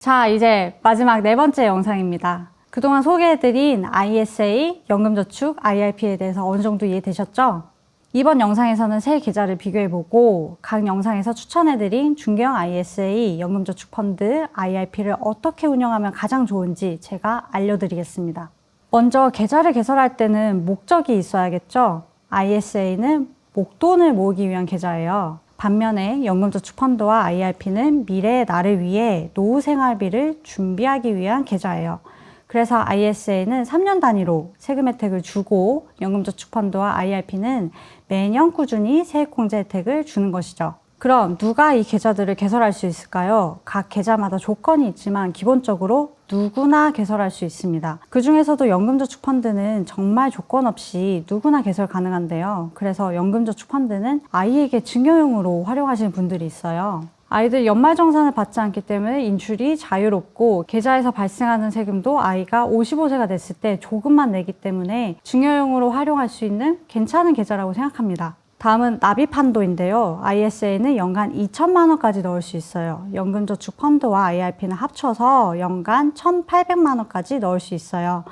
자, 이제 마지막 네 번째 영상입니다. 그동안 소개해드린 ISA, 연금저축, IRP에 대해서 어느 정도 이해되셨죠? 이번 영상에서는 세 계좌를 비교해보고 각 영상에서 추천해드린 중개형 ISA, 연금저축펀드, IRP를 어떻게 운영하면 가장 좋은지 제가 알려드리겠습니다. 먼저 계좌를 개설할 때는 목적이 있어야겠죠? ISA는 목돈을 모으기 위한 계좌예요. 반면에 연금저축펀드와 IRP는 미래의 나를 위해 노후 생활비를 준비하기 위한 계좌예요. 그래서 ISA는 3년 단위로 세금 혜택을 주고 연금저축펀드와 IRP는 매년 꾸준히 세액공제 혜택을 주는 것이죠. 그럼 누가 이 계좌들을 개설할 수 있을까요? 각 계좌마다 조건이 있지만 기본적으로 누구나 개설할 수 있습니다. 그 중에서도 연금저축펀드는 정말 조건 없이 누구나 개설 가능한데요. 그래서 연금저축펀드는 아이에게 증여용으로 활용하시는 분들이 있어요. 아이들 연말정산을 받지 않기 때문에 인출이 자유롭고 계좌에서 발생하는 세금도 아이가 55세가 됐을 때 조금만 내기 때문에 증여용으로 활용할 수 있는 괜찮은 계좌라고 생각합니다. 다음은 납입한도인데요. ISA는 연간 2천만 원까지 넣을 수 있어요. 연금저축펀드와 IRP는 합쳐서 연간 1,800만 원까지 넣을 수 있어요.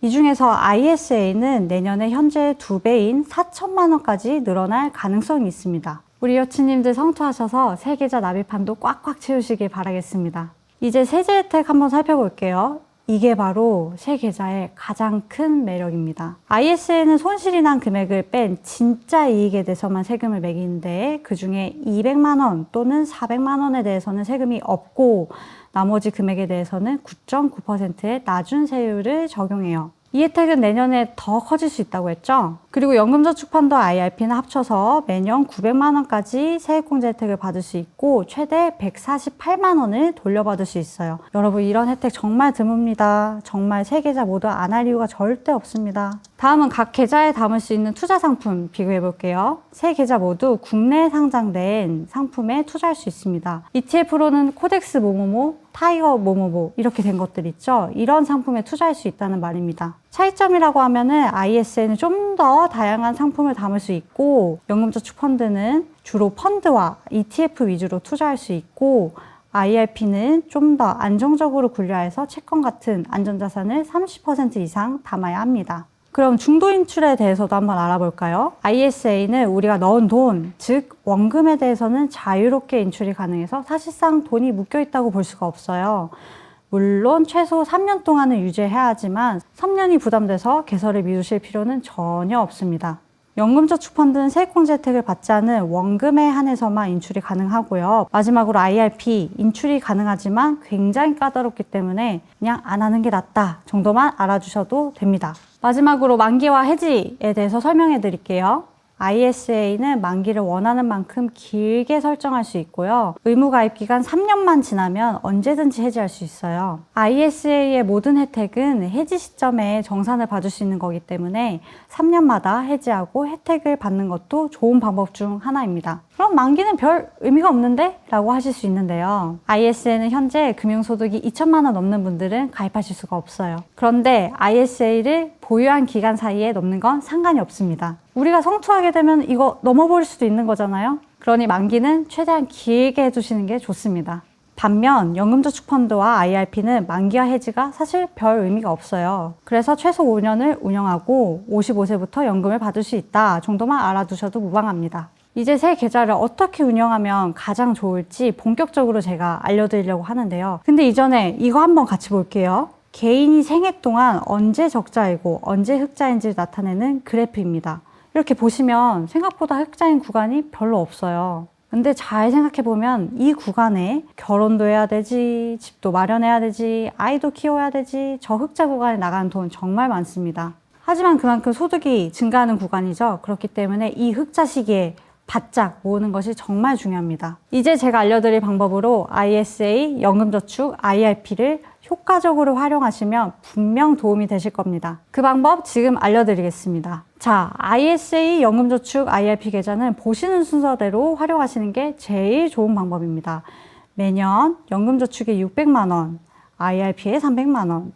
이 중에서 ISA는 내년에 현재 2배인 4천만 원까지 늘어날 가능성이 있습니다. 우리 여친님들 성투하셔서 새 계좌 납입한도 꽉꽉 채우시길 바라겠습니다. 이제 세제 혜택 한번 살펴볼게요. 이게 바로 새 계좌의 가장 큰 매력입니다. ISA는 손실이 난 금액을 뺀 진짜 이익에 대해서만 세금을 매기는데 그 중에 200만 원 또는 400만 원에 대해서는 세금이 없고 나머지 금액에 대해서는 9.9%의 낮은 세율을 적용해요. 이 혜택은 내년에 더 커질 수 있다고 했죠? 그리고 연금저축펀드와 IRP는 합쳐서 매년 900만 원까지 세액공제 혜택을 받을 수 있고 최대 148만 원을 돌려받을 수 있어요. 여러분 이런 혜택 정말 드뭅니다. 정말 세 계좌 모두 안 할 이유가 절대 없습니다. 다음은 각 계좌에 담을 수 있는 투자 상품 비교해 볼게요. 세 계좌 모두 국내에 상장된 상품에 투자할 수 있습니다. ETF로는 코덱스 뭐뭐뭐, 타이거 뭐뭐뭐 이렇게 된 것들 있죠. 이런 상품에 투자할 수 있다는 말입니다. 차이점이라고 하면은 ISA는 좀 더 다양한 상품을 담을 수 있고 연금저축펀드는 주로 펀드와 ETF 위주로 투자할 수 있고 IRP는 좀 더 안정적으로 분류해서 채권 같은 안전자산을 30% 이상 담아야 합니다. 그럼 중도 인출에 대해서도 한번 알아볼까요? ISA는 우리가 넣은 돈, 즉 원금에 대해서는 자유롭게 인출이 가능해서 사실상 돈이 묶여 있다고 볼 수가 없어요. 물론 최소 3년 동안은 유지해야 하지만 3년이 부담돼서 개설을 미루실 필요는 전혀 없습니다. 연금저축펀드는 세액공제 혜택을 받지 않은 원금에 한해서만 인출이 가능하고요. 마지막으로 IRP, 인출이 가능하지만 굉장히 까다롭기 때문에 그냥 안 하는 게 낫다 정도만 알아주셔도 됩니다. 마지막으로 만기와 해지에 대해서 설명해 드릴게요. ISA는 만기를 원하는 만큼 길게 설정할 수 있고요. 의무가입 기간 3년만 지나면 언제든지 해지할 수 있어요. ISA의 모든 혜택은 해지 시점에 정산을 받을 수 있는 거기 때문에 3년마다 해지하고 혜택을 받는 것도 좋은 방법 중 하나입니다. 그럼 만기는 별 의미가 없는데? 라고 하실 수 있는데요. ISA는 현재 금융소득이 2천만 원 넘는 분들은 가입하실 수가 없어요. 그런데 ISA를 보유한 기간 사이에 넘는 건 상관이 없습니다. 우리가 성투하게 되면 이거 넘어버릴 수도 있는 거잖아요. 그러니 만기는 최대한 길게 해두시는 게 좋습니다. 반면 연금저축펀드와 IRP는 만기와 해지가 사실 별 의미가 없어요. 그래서 최소 5년을 운영하고 55세부터 연금을 받을 수 있다 정도만 알아두셔도 무방합니다. 이제 새 계좌를 어떻게 운영하면 가장 좋을지 본격적으로 제가 알려드리려고 하는데요. 근데 이전에 이거 한번 같이 볼게요. 개인이 생애 동안 언제 적자이고 언제 흑자인지를 나타내는 그래프입니다. 이렇게 보시면 생각보다 흑자인 구간이 별로 없어요. 근데 잘 생각해보면 이 구간에 결혼도 해야 되지, 집도 마련해야 되지, 아이도 키워야 되지, 저 흑자 구간에 나가는 돈 정말 많습니다. 하지만 그만큼 소득이 증가하는 구간이죠. 그렇기 때문에 이 흑자 시기에 바짝 모으는 것이 정말 중요합니다. 이제 제가 알려드릴 방법으로 ISA, 연금저축, IRP를 효과적으로 활용하시면 분명 도움이 되실 겁니다. 그 방법 지금 알려드리겠습니다. 자, ISA, 연금저축, IRP 계좌는 보시는 순서대로 활용하시는 게 제일 좋은 방법입니다. 매년 연금저축에 600만 원, IRP에 300만 원,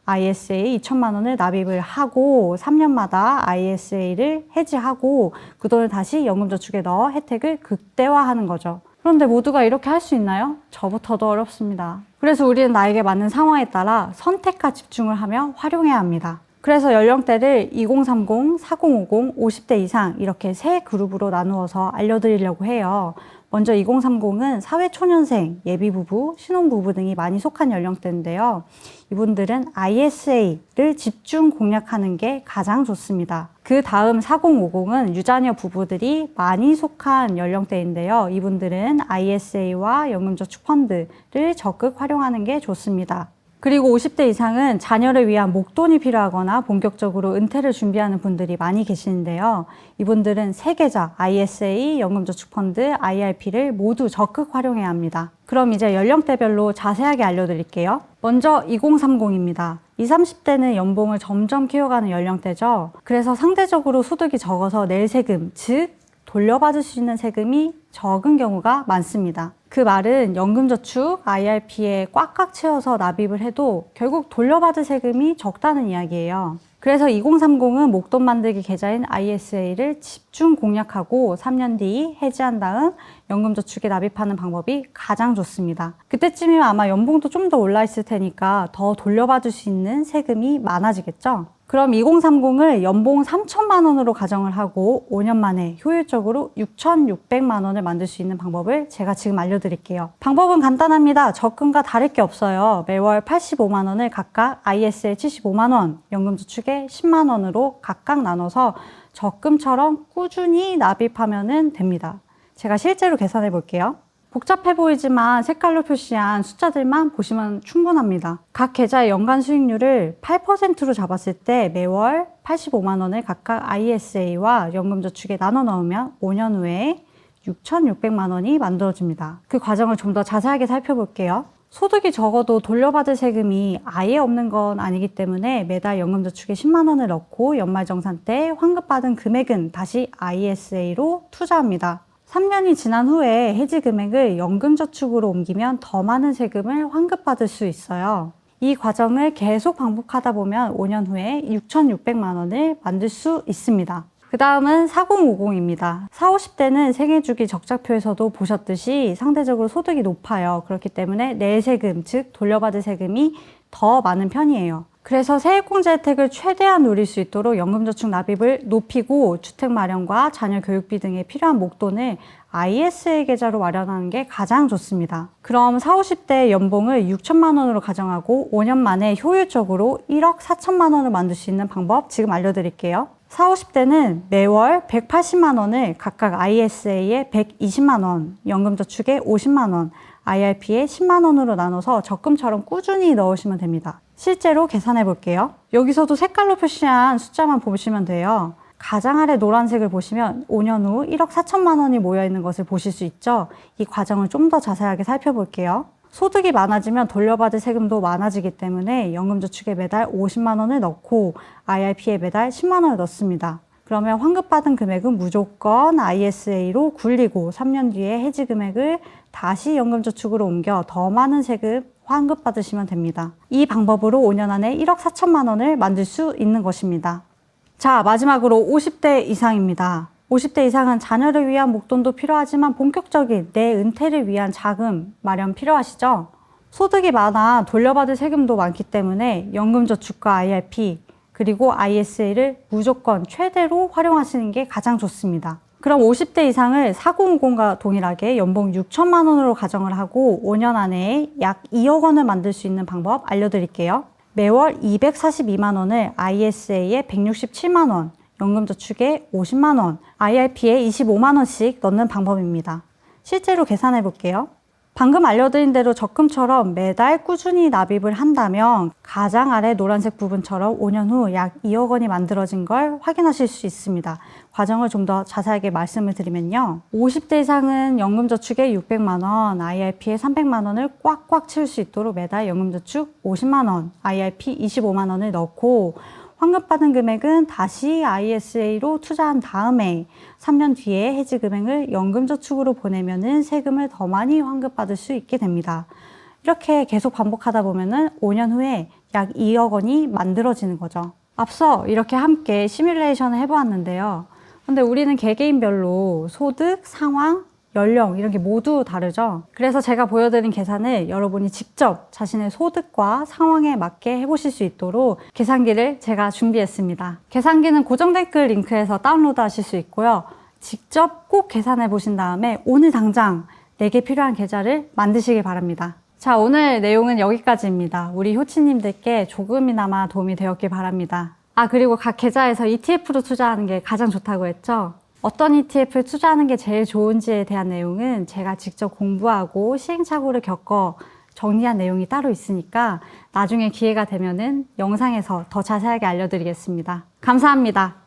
ISA 2천만 원을 납입을 하고 3년마다 ISA를 해지하고 그 돈을 다시 연금저축에 넣어 혜택을 극대화하는 거죠. 그런데 모두가 이렇게 할 수 있나요? 저부터도 어렵습니다. 그래서 우리는 나에게 맞는 상황에 따라 선택과 집중을 하며 활용해야 합니다. 그래서 연령대를 2030, 4050, 50대 이상 이렇게 세 그룹으로 나누어서 알려드리려고 해요. 먼저 2030은 사회초년생, 예비부부, 신혼부부 등이 많이 속한 연령대인데요. 이분들은 ISA를 집중 공략하는 게 가장 좋습니다. 그 다음 4050은 유자녀 부부들이 많이 속한 연령대인데요. 이분들은 ISA와 연금저축펀드를 적극 활용하는 게 좋습니다. 그리고 50대 이상은 자녀를 위한 목돈이 필요하거나 본격적으로 은퇴를 준비하는 분들이 많이 계시는데요. 이분들은 세 계좌, ISA, 연금저축펀드, IRP를 모두 적극 활용해야 합니다. 그럼 이제 연령대별로 자세하게 알려드릴게요. 먼저 2030입니다. 20, 30대는 연봉을 점점 키워가는 연령대죠. 그래서 상대적으로 소득이 적어서 낼 세금, 즉 돌려받을 수 있는 세금이 적은 경우가 많습니다. 그 말은 연금저축, IRP에 꽉꽉 채워서 납입을 해도 결국 돌려받을 세금이 적다는 이야기예요. 그래서 2030은 목돈 만들기 계좌인 ISA를 집중 공략하고 3년 뒤 해지한 다음 연금저축에 납입하는 방법이 가장 좋습니다. 그때쯤이면 아마 연봉도 좀 더 올라 있을 테니까 더 돌려받을 수 있는 세금이 많아지겠죠? 그럼 2030을 연봉 3천만 원으로 가정을 하고 5년 만에 효율적으로 6,600만 원을 만들 수 있는 방법을 제가 지금 알려드릴게요. 방법은 간단합니다. 적금과 다를 게 없어요. 매월 85만 원을 각각 IS에 75만 원, 연금저축에 10만 원으로 각각 나눠서 적금처럼 꾸준히 납입하면 됩니다. 제가 실제로 계산해 볼게요. 복잡해 보이지만 색깔로 표시한 숫자들만 보시면 충분합니다. 각 계좌의 연간 수익률을 8%로 잡았을 때 매월 85만 원을 각각 ISA와 연금저축에 나눠 넣으면 5년 후에 6,600만 원이 만들어집니다. 그 과정을 좀 더 자세하게 살펴볼게요. 소득이 적어도 돌려받을 세금이 아예 없는 건 아니기 때문에 매달 연금저축에 10만 원을 넣고 연말정산 때 환급받은 금액은 다시 ISA로 투자합니다. 3년이 지난 후에 해지 금액을 연금저축으로 옮기면 더 많은 세금을 환급받을 수 있어요. 이 과정을 계속 반복하다 보면 5년 후에 6,600만 원을 만들 수 있습니다. 그 다음은 4050입니다. 40, 50대는 생애주기 적자표에서도 보셨듯이 상대적으로 소득이 높아요. 그렇기 때문에 낼 세금, 즉 돌려받을 세금이 더 많은 편이에요. 그래서 세액공제 혜택을 최대한 누릴 수 있도록 연금저축 납입을 높이고 주택 마련과 자녀 교육비 등에 필요한 목돈을 ISA 계좌로 마련하는 게 가장 좋습니다. 그럼 40, 50대 연봉을 6천만 원으로 가정하고 5년 만에 효율적으로 1억 4천만 원을 만들 수 있는 방법 지금 알려드릴게요. 40, 50대는 매월 180만 원을 각각 ISA에 120만 원, 연금저축에 50만 원, IRP에 10만 원으로 나눠서 적금처럼 꾸준히 넣으시면 됩니다. 실제로 계산해 볼게요. 여기서도 색깔로 표시한 숫자만 보시면 돼요. 가장 아래 노란색을 보시면 5년 후 1억 4천만 원이 모여 있는 것을 보실 수 있죠. 이 과정을 좀 더 자세하게 살펴볼게요. 소득이 많아지면 돌려받을 세금도 많아지기 때문에 연금저축에 매달 50만 원을 넣고 IRP에 매달 10만 원을 넣습니다. 그러면 환급받은 금액은 무조건 ISA로 굴리고 3년 뒤에 해지 금액을 다시 연금저축으로 옮겨 더 많은 세금 환급받으시면 됩니다. 이 방법으로 5년 안에 1억 4천만 원을 만들 수 있는 것입니다. 자, 마지막으로 50대 이상입니다. 50대 이상은 자녀를 위한 목돈도 필요하지만 본격적인 내 은퇴를 위한 자금 마련 필요하시죠? 소득이 많아 돌려받을 세금도 많기 때문에 연금저축과 IRP 그리고 ISA를 무조건 최대로 활용하시는 게 가장 좋습니다. 그럼 50대 이상을 4050과 동일하게 연봉 6천만 원으로 가정을 하고 5년 안에 약 2억 원을 만들 수 있는 방법 알려드릴게요. 매월 242만 원을 ISA에 167만 원, 연금저축에 50만 원, IRP에 25만 원씩 넣는 방법입니다. 실제로 계산해 볼게요. 방금 알려드린 대로 적금처럼 매달 꾸준히 납입을 한다면 가장 아래 노란색 부분처럼 5년 후 약 2억 원이 만들어진 걸 확인하실 수 있습니다. 과정을 좀 더 자세하게 말씀을 드리면요. 50대 이상은 연금저축에 600만 원, IRP에 300만 원을 꽉꽉 채울 수 있도록 매달 연금저축 50만 원, IRP 25만 원을 넣고 환급받은 금액은 다시 ISA로 투자한 다음에 3년 뒤에 해지 금액을 연금저축으로 보내면은 세금을 더 많이 환급받을 수 있게 됩니다. 이렇게 계속 반복하다 보면은 5년 후에 약 2억 원이 만들어지는 거죠. 앞서 이렇게 함께 시뮬레이션을 해보았는데요. 근데 우리는 개개인별로 소득, 상황, 연령 이런 게 모두 다르죠. 그래서 제가 보여드린 계산을 여러분이 직접 자신의 소득과 상황에 맞게 해보실 수 있도록 계산기를 제가 준비했습니다. 계산기는 고정 댓글 링크에서 다운로드 하실 수 있고요. 직접 꼭 계산해 보신 다음에 오늘 당장 내게 필요한 계좌를 만드시길 바랍니다. 자, 오늘 내용은 여기까지입니다. 우리 효치님들께 조금이나마 도움이 되었길 바랍니다. 그리고 각 계좌에서 ETF로 투자하는 게 가장 좋다고 했죠? 어떤 ETF를 투자하는 게 제일 좋은지에 대한 내용은 제가 직접 공부하고 시행착오를 겪어 정리한 내용이 따로 있으니까 나중에 기회가 되면은 영상에서 더 자세하게 알려드리겠습니다. 감사합니다.